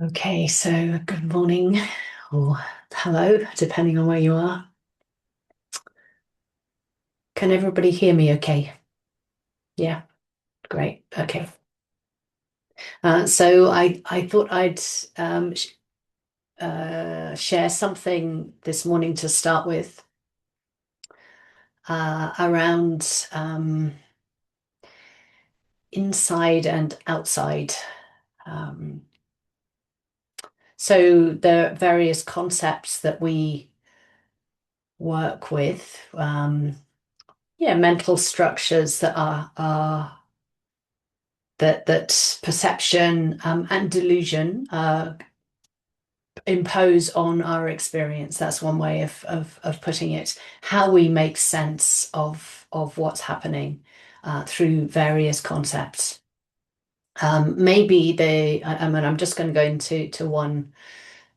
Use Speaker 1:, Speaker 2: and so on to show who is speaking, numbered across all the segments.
Speaker 1: Okay, so good morning or hello, depending on where you are. Can everybody hear me okay? Yeah, great. Okay. So I thought I'd share something this morning to start with around inside and outside. Um, so there are various concepts that we work with. Yeah, mental structures that perception and delusion impose on our experience. That's one way of putting it. How we make sense of what's happening through various concepts. Maybe I mean, I'm just going to go into one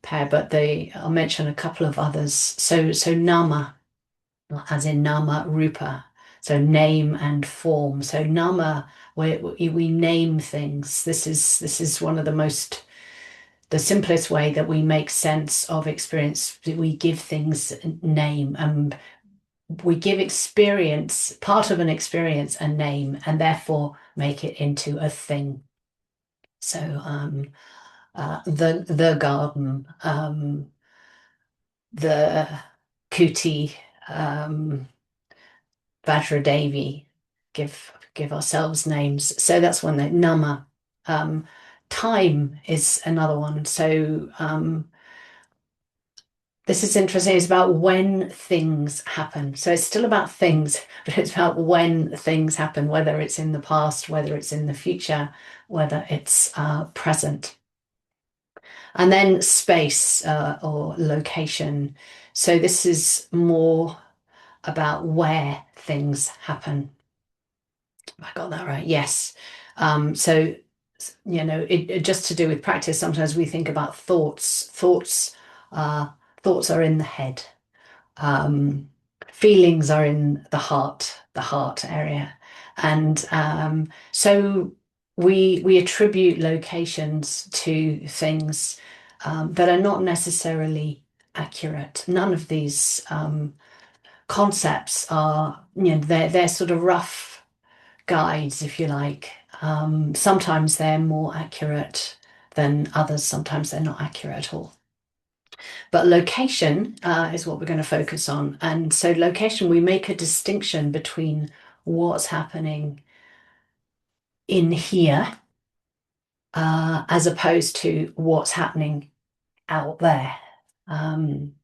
Speaker 1: pair, but I'll mention a couple of others. So nama, as in nama rupa, so name and form. So nama, where we name things. This is one of the simplest way that we make sense of experience. We give things a name, and we give experience, part of an experience, a name, and therefore make it into a thing. So the garden, the kuti, um, Vajradevi, give ourselves names. So that's one that nama. Um, Time is another one. So this is interesting. It's about when things happen. So it's still about things, but it's about when things happen, whether it's in the past, whether it's in the future, whether it's present. And then space or location. So this is more about where things happen. I got that right. Yes. So, just to do with practice, sometimes we think about thoughts. Uh, thoughts are in the head. Um, Feelings are in the heart area. And so we attribute locations to things that are not necessarily accurate. None of these concepts are, they're sort of rough guides, if you like. Sometimes they're more accurate than others. Sometimes they're not accurate at all. But location is what we're going to focus on. And so, location, we make a distinction between what's happening in here as opposed to what's happening out there, um,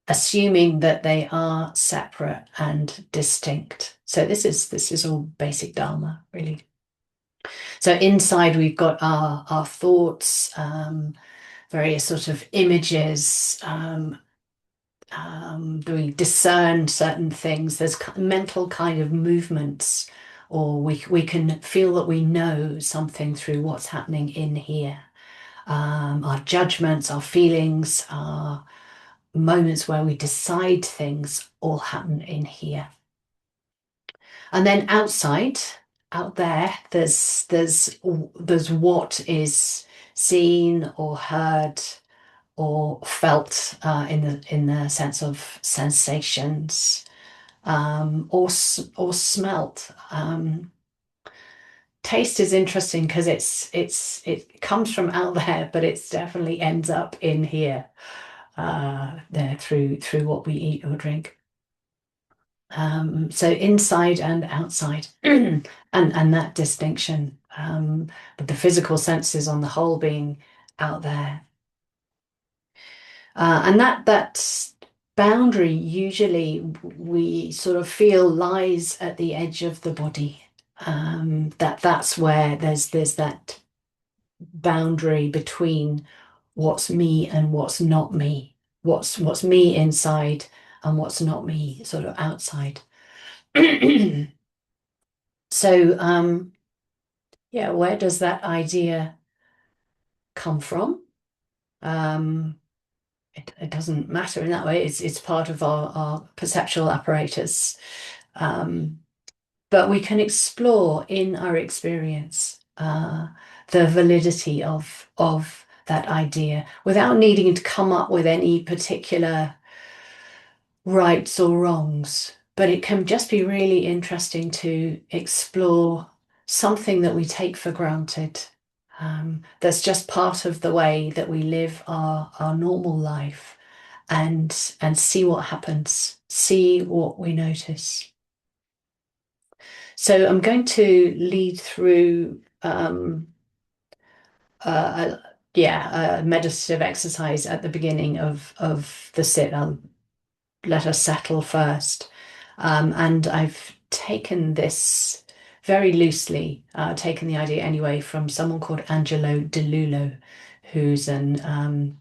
Speaker 1: assuming that they are separate and distinct. So this is all basic Dharma, really. So inside we've got our thoughts, various sort of images, we discern certain things. There's mental kind of movements, or we can feel that we know something through what's happening in here. Our judgments, our feelings, our moments where we decide things all happen in here. And then outside, out there, there's what is seen or heard or felt in the sense of sensations, or smelt. Taste is interesting because it comes from out there, but it definitely ends up in here there through what we eat or drink. So inside and outside, and that distinction, but the physical senses on the whole being out there. And that boundary usually we sort of feel lies at the edge of the body. That's where there's that boundary between what's me and what's not me, what's me inside and what's not me, sort of outside. So yeah, where does that idea come from? Um, it doesn't matter in that way. It's part of our perceptual apparatus. Um, but we can explore in our experience the validity of that idea without needing to come up with any particular rights or wrongs. But it can just be really interesting to explore something that we take for granted. That's just part of the way that we live our normal life and see what happens, see what we notice. So I'm going to lead through uh, a meditative exercise at the beginning of the sit. I'll let us settle first. And I've taken this very loosely, taken the idea anyway from someone called Angelo DeLulo, who's an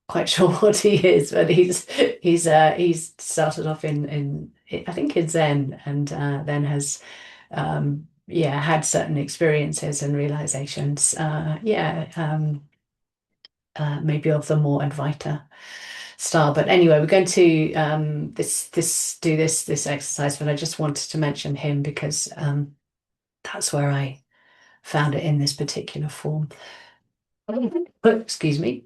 Speaker 1: quite sure what he is, but he's started off in I think in Zen and then has had certain experiences and realizations maybe of the more Advaita style. But anyway, we're going to this exercise, but I just wanted to mention him because that's where I found it in this particular form. Oh, excuse me.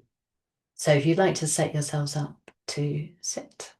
Speaker 1: So if you'd like to set yourselves up to sit.